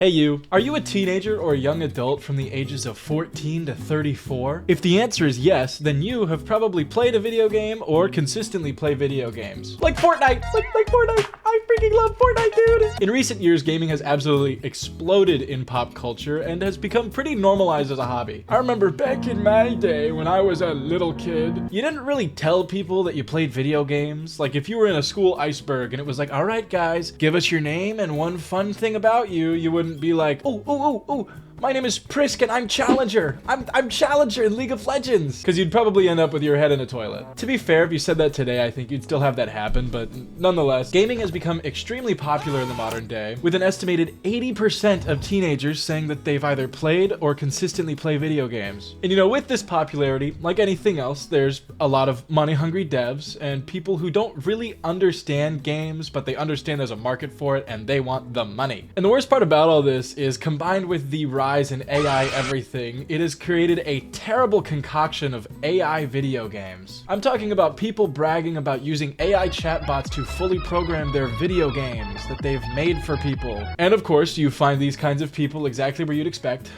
Hey you, are you a teenager or a young adult from the ages of 14 to 34? If the answer is yes, then you have probably played a video game or consistently play video games. Like Fortnite! Like Fortnite! I freaking love Fortnite, dude! In recent years, gaming has absolutely exploded in pop culture and has become pretty normalized as a hobby. I remember back in my day when I was a little kid, you didn't really tell people that you played video games. Like if you were in a school iceberg and it was like, alright guys, give us your name and one fun thing about you, you wouldn't be like, oh, my name is Prisk and I'm Challenger. I'm Challenger in League of Legends. Because you'd probably end up with your head in a toilet. To be fair, if you said that today, I think you'd still have that happen, but nonetheless, gaming has become extremely popular in the modern day, with an estimated 80% of teenagers saying that they've either played or consistently play video games. And you know, with this popularity, like anything else, there's a lot of money-hungry devs and people who don't really understand games, but they understand there's a market for it and they want the money. And the worst part about all this is, combined with the rise in AI everything, it has created a terrible concoction of AI video games. I'm talking about people bragging about using AI chatbots to fully program their video games that they've made for people. And of course, you find these kinds of people exactly where you'd expect.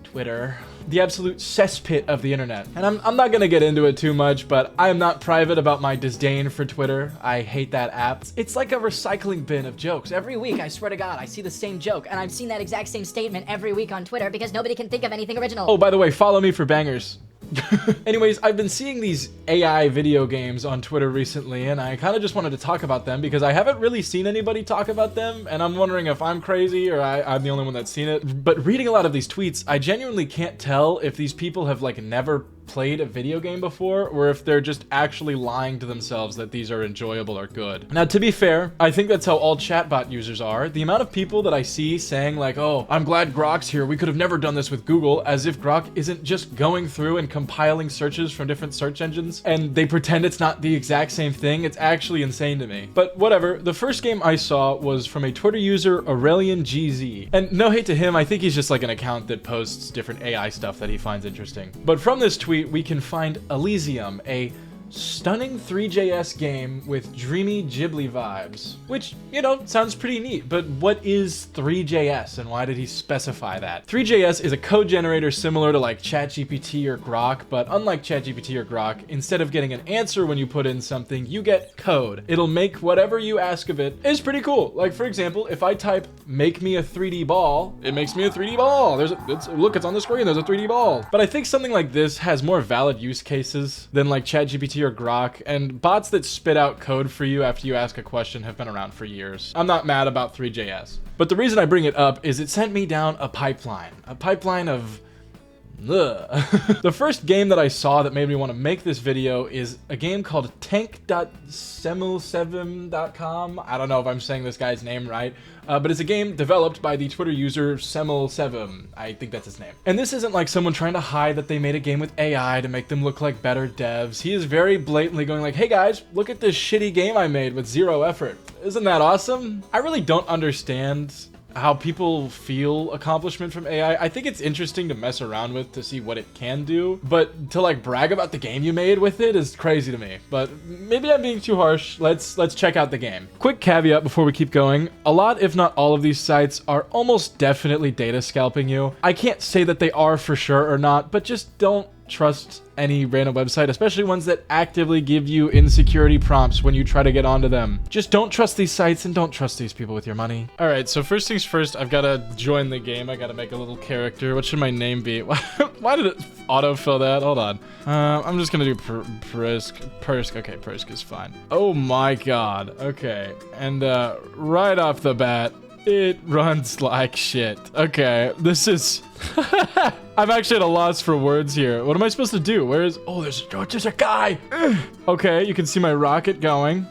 Twitter. The absolute cesspit of the internet. And I'm not gonna get into it too much, but I am not private about my disdain for Twitter. I hate that app. It's like a recycling bin of jokes. Every week, I swear to God, I see the same joke, and I've seen that exact same statement every week on Twitter because nobody can think of anything original. Oh, by the way, follow me for bangers. Anyways, I've been seeing these AI video games on Twitter recently, and I kind of just wanted to talk about them because I haven't really seen anybody talk about them, and I'm wondering if I'm crazy or I'm the only one that's seen it. But reading a lot of these tweets, I genuinely can't tell if these people have like never played a video game before or if they're just actually lying to themselves that these are enjoyable or good. Now, to be fair, I think that's how all chatbot users are. The amount of people that I see saying like, oh, I'm glad Grok's here, we could have never done this with Google, as if Grok isn't just going through and compiling searches from different search engines and they pretend it's not the exact same thing. It's actually insane to me. But whatever, the first game I saw was from a Twitter user, Aurelian GZ. And no hate to him, I think he's just like an account that posts different AI stuff that he finds interesting. But from this tweet, we can find Elysium, a stunning 3JS game with dreamy Ghibli vibes. Which, you know, sounds pretty neat, but what is 3JS and why did he specify that? 3JS is a code generator similar to like ChatGPT or Grok, but unlike ChatGPT or Grok, instead of getting an answer when you put in something, you get code. It'll make whatever you ask of it. It's pretty cool. Like for example, if I type, make me a 3D ball, it makes me a 3D ball. Look, it's on the screen, there's a 3D ball. But I think something like this has more valid use cases than like ChatGPT or Grok, and bots that spit out code for you after you ask a question have been around for years. I'm not mad about 3JS. But the reason I bring it up is it sent me down a pipeline of The first game that I saw that made me want to make this video is a game called tank.semel7.com. I don't know if I'm saying this guy's name right, but it's a game developed by the Twitter user Semel7. I think that's his name. And this isn't like someone trying to hide that they made a game with AI to make them look like better devs. He is very blatantly going like, hey guys, look at this shitty game I made with zero effort. Isn't that awesome? I really don't understand how people feel accomplishment from AI. I think it's interesting to mess around with to see what it can do, but to like brag about the game you made with it is crazy to me. But maybe I'm being too harsh. Let's check out the game. Quick caveat before we keep going. A lot, if not all of these sites are almost definitely data scalping you. I can't say that they are for sure or not, but just don't trust any random website, especially ones that actively give you insecurity prompts when you try to get onto them. Just don't trust these sites and don't trust these people with your money. All right, so first things first, I've got to join the game. I got to make a little character. What should my name be? Why did it autofill that? Hold on. I'm just gonna do Prisk. Okay, Prisk is fine. Oh my God. Okay, and right off the bat, it runs like shit. Okay, this is... I'm actually at a loss for words here. What am I supposed to do? Where is... Oh, there's a guy! Okay, you can see my rocket going.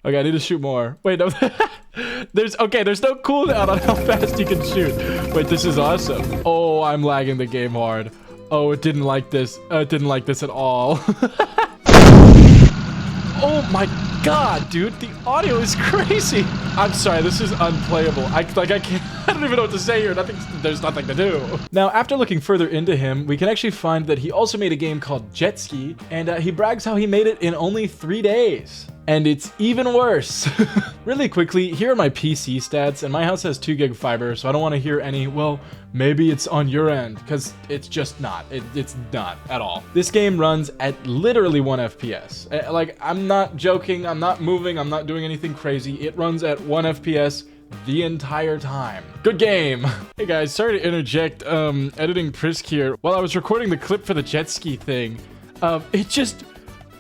Okay, I need to shoot more. Wait, no. There's no cooldown on how fast you can shoot. Wait, this is awesome. Oh, I'm lagging the game hard. Oh, it didn't like this. It didn't like this at all. Oh my god, dude, the audio is crazy. I'm sorry, this is unplayable. I can't, I don't even know what to say here. There's nothing to do. Now, after looking further into him, we can actually find that he also made a game called Jet Ski, and he brags how he made it in only 3 days. And it's even worse. Really quickly, here are my PC stats, and my house has 2 gig fiber, so I don't want to hear any, well, maybe it's on your end, because it's just not. It's not at all. This game runs at literally 1 FPS. Like, I'm not joking, I'm not moving, I'm not doing anything crazy. It runs at 1 FPS the entire time. Good game. Hey guys, sorry to interject editing Prisk here. While I was recording the clip for the jet ski thing, it just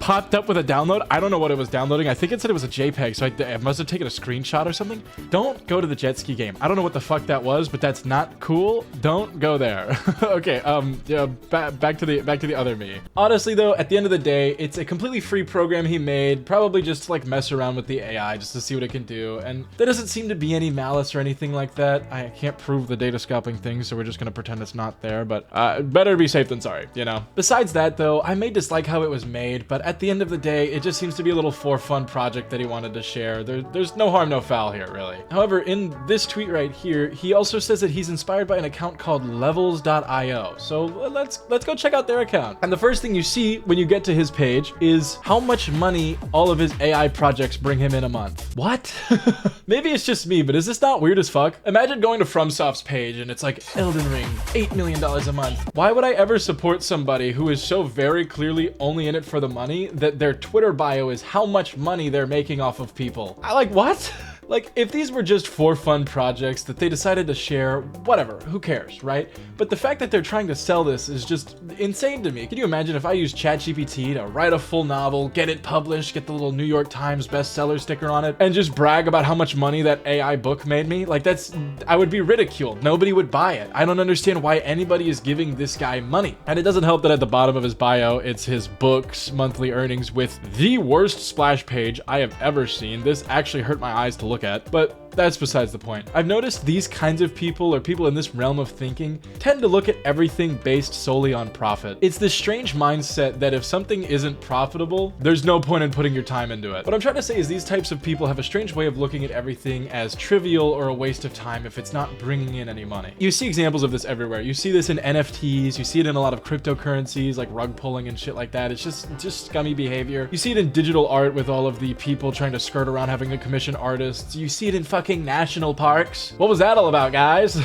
popped up with a download. I don't know what it was downloading. I think it said it was a JPEG, so I must have taken a screenshot or something. Don't go to the jet ski game. I don't know what the fuck that was, but that's not cool. Don't go there. Okay, yeah, back to the other me. Honestly though, at the end of the day, it's a completely free program he made, probably just to like mess around with the AI just to see what it can do, and there doesn't seem to be any malice or anything like that. I can't prove the data scalping thing, so we're just gonna pretend it's not there, but better be safe than sorry, you know? Besides that though, I may dislike how it was made, but at the end of the day, it just seems to be a little for fun project that he wanted to share. There's no harm, no foul here, really. However, in this tweet right here, he also says that he's inspired by an account called levels.io. So let's go check out their account. And the first thing you see when you get to his page is how much money all of his AI projects bring him in a month. What? Maybe it's just me, but is this not weird as fuck? Imagine going to FromSoft's page and it's like Elden Ring, $8 million a month. Why would I ever support somebody who is so very clearly only in it for the money that their Twitter bio is how much money they're making off of people? I like, what? Like, if these were just for fun projects that they decided to share, whatever, who cares, right? But the fact that they're trying to sell this is just insane to me. Can you imagine if I used ChatGPT to write a full novel, get it published, get the little New York Times bestseller sticker on it, and just brag about how much money that AI book made me? Like, I would be ridiculed. Nobody would buy it. I don't understand why anybody is giving this guy money. And it doesn't help that at the bottom of his bio, it's his book's monthly earnings with the worst splash page I have ever seen. This actually hurt my eyes to look at, but that's besides the point. I've noticed these kinds of people, or people in this realm of thinking, tend to look at everything based solely on profit. It's this strange mindset that if something isn't profitable, there's no point in putting your time into it. What I'm trying to say is these types of people have a strange way of looking at everything as trivial or a waste of time if it's not bringing in any money. You see examples of this everywhere. You see this in NFTs, you see it in a lot of cryptocurrencies like rug pulling and shit like that. It's just scummy behavior. You see it in digital art with all of the people trying to skirt around having to commission artists. You see it in fucking national parks. What was that all about, guys?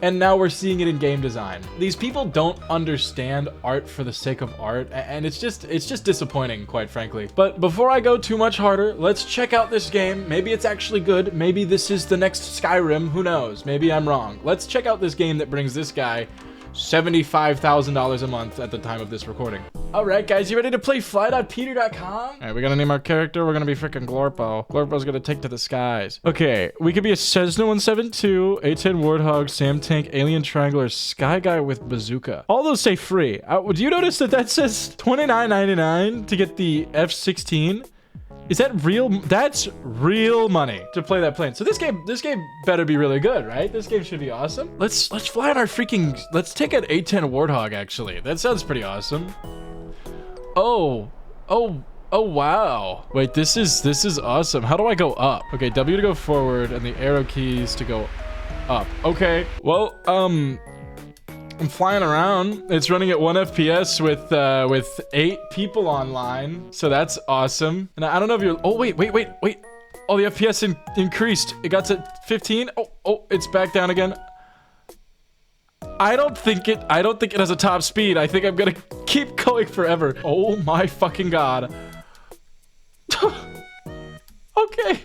And now we're seeing it in game design. These people don't understand art for the sake of art, and it's just disappointing, quite frankly. But before I go too much harder, let's check out this game. Maybe it's actually good. Maybe this is the next Skyrim. Who knows? Maybe I'm wrong. Let's check out this game that brings this guy $75,000 a month at the time of this recording. All right, guys, you ready to play fly.peter.com? All right, we gotta name our character. We're gonna be freaking Glorpo. Glorpo's gonna take to the skies. Okay, we could be a Cessna 172, A-10 Warthog, Sam Tank, Alien Triangle, or Sky Guy with Bazooka. All those say free. Do you notice that says $29.99 to get the F-16? Is that real? That's real money to play that plane. So this game better be really good, right? This game should be awesome. Let's fly on our freaking, let's take an A-10 Warthog, actually. That sounds pretty awesome. Oh, wow. Wait, this is awesome. How do I go up? Okay, W to go forward and the arrow keys to go up. Okay, well, I'm flying around. It's running at 1 FPS with 8 people online, so that's awesome. And I don't know if you're. Oh wait. Oh, the FPS increased. It got to 15. Oh, it's back down again. I don't think it has a top speed. I think I'm gonna keep going forever. Oh my fucking god. Okay.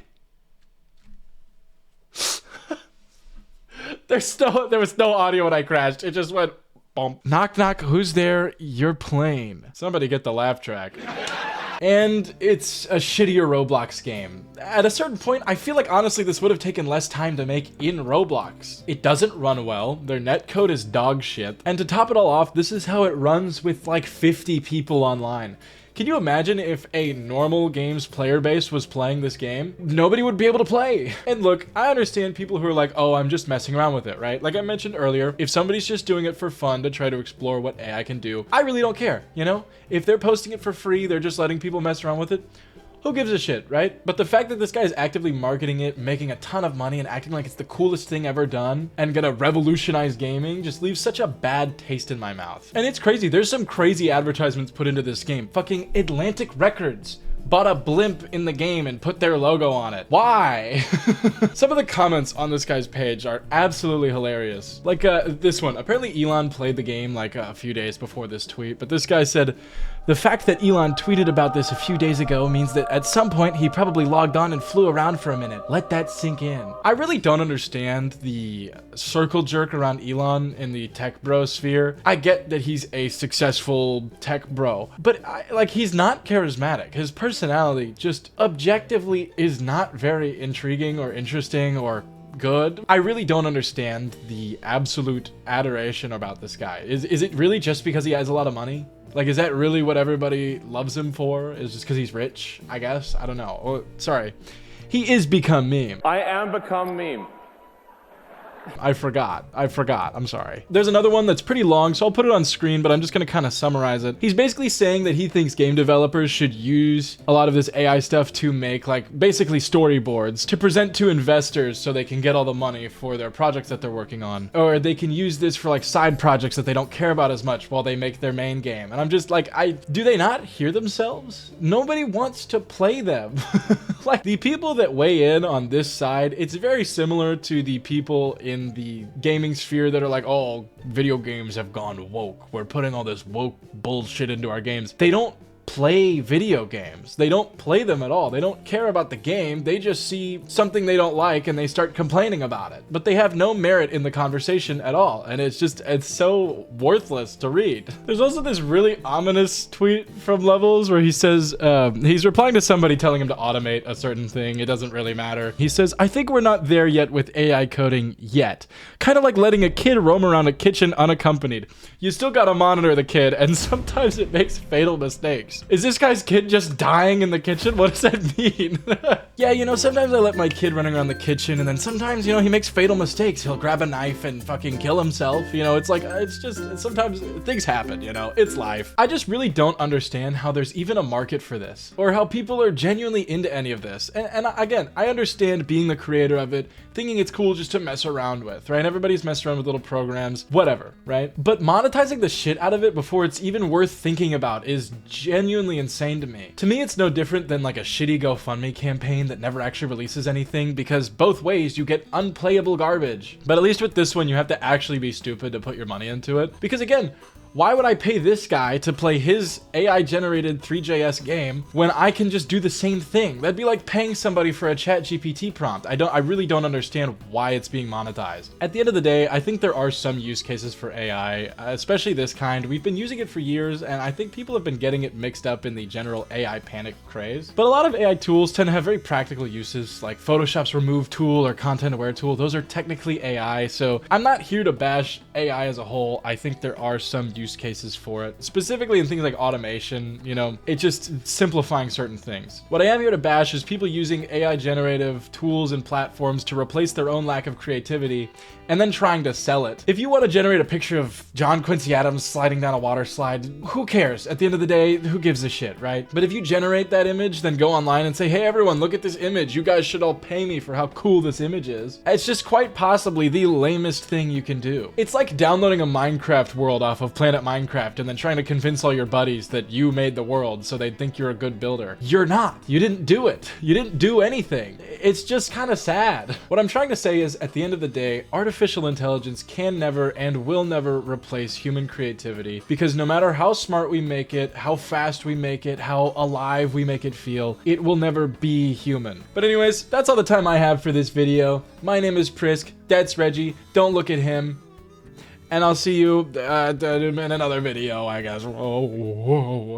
There was no audio when I crashed. It just went bump. Knock knock, who's there? Your plane. Somebody get the laugh track. And it's a shittier Roblox game. At a certain point, I feel like honestly this would have taken less time to make in Roblox. It doesn't run well, their netcode is dog shit, and to top it all off, this is how it runs with like 50 people online. Can you imagine if a normal game's player base was playing this game? Nobody would be able to play. And look, I understand people who are like, oh, I'm just messing around with it, right? Like I mentioned earlier, if somebody's just doing it for fun to try to explore what AI can do, I really don't care, you know? If they're posting it for free, they're just letting people mess around with it, who gives a shit, right? But the fact that this guy is actively marketing it, making a ton of money, and acting like it's the coolest thing ever done, and gonna revolutionize gaming, just leaves such a bad taste in my mouth. And it's crazy, there's some crazy advertisements put into this game. Fucking Atlantic Records bought a blimp in the game and put their logo on it. Why? Some of the comments on this guy's page are absolutely hilarious. Like this one. Apparently Elon played the game like a few days before this tweet, but this guy said, "The fact that Elon tweeted about this a few days ago means that at some point he probably logged on and flew around for a minute. Let that sink in." I really don't understand the circle jerk around Elon in the tech bro sphere. I get that he's a successful tech bro, but he's not charismatic. His personality just objectively is not very intriguing or interesting or good. I really don't understand the absolute adoration about this guy. Is it really just because he has a lot of money? Like, is that really what everybody loves him for? Is just because he's rich, I guess? I don't know. Oh, sorry. He is become meme. I am become meme. I forgot. I'm sorry. There's another one that's pretty long, so I'll put it on screen, but I'm just gonna kind of summarize it. He's basically saying that he thinks game developers should use a lot of this AI stuff to make, like, basically storyboards to present to investors so they can get all the money for their projects that they're working on. Or they can use this for, like, side projects that they don't care about as much while they make their main game. And I'm just like, do they not hear themselves? Nobody wants to play them. Like, the people that weigh in on this side, it's very similar to the people in the gaming sphere that are like, oh, video games have gone woke. We're putting all this woke bullshit into our games. They don't play video games. They don't play them at all. They don't care about the game. They just see something they don't like and they start complaining about it. But they have no merit in the conversation at all. And it's so worthless to read. There's also this really ominous tweet from Levels where he says, he's replying to somebody telling him to automate a certain thing. It doesn't really matter. He says, "I think we're not there yet with AI coding yet. Kind of like letting a kid roam around a kitchen unaccompanied. You still gotta monitor the kid, and sometimes it makes fatal mistakes." Is this guy's kid just dying in the kitchen? What does that mean? Yeah, you know, sometimes I let my kid running around the kitchen, and then sometimes, you know, he makes fatal mistakes. He'll grab a knife and fucking kill himself. You know, it's like, it's just, sometimes things happen, you know, it's life. I just really don't understand how there's even a market for this, or how people are genuinely into any of this. And again, I understand being the creator of it, thinking it's cool just to mess around with, right? Everybody's messed around with little programs, whatever, right? But monetizing the shit out of it before it's even worth thinking about is genuinely insane to me. To me, it's no different than like a shitty GoFundMe campaign that never actually releases anything, because both ways you get unplayable garbage. But at least with this one, you have to actually be stupid to put your money into it. Because again, why would I pay this guy to play his AI-generated 3JS game when I can just do the same thing? That'd be like paying somebody for a ChatGPT prompt. I really don't understand why it's being monetized. At the end of the day, I think there are some use cases for AI, especially this kind. We've been using it for years, and I think people have been getting it mixed up in the general AI panic craze. But a lot of AI tools tend to have very practical uses, like Photoshop's remove tool or content-aware tool. Those are technically AI, so I'm not here to bash AI as a whole. I think there are some use cases for it, specifically in things like automation. You know, it's just simplifying certain things. What I am here to bash is people using AI generative tools and platforms to replace their own lack of creativity and then trying to sell it. If you want to generate a picture of John Quincy Adams sliding down a water slide, who cares? At the end of the day, who gives a shit, right? But if you generate that image, then go online and say, hey everyone, look at this image. You guys should all pay me for how cool this image is. It's just quite possibly the lamest thing you can do. It's like downloading a Minecraft world off of Planet Minecraft and then trying to convince all your buddies that you made the world so they'd think you're a good builder. You're not. You didn't do it. You didn't do anything. It's just kind of sad. What I'm trying to say is, at the end of the day, artificial intelligence can never and will never replace human creativity, because no matter how smart we make it, how fast we make it, how alive we make it feel, it will never be human. But anyways, that's all the time I have for this video. My name is Prisk. That's Reggie. Don't look at him. And I'll see you in another video, I guess.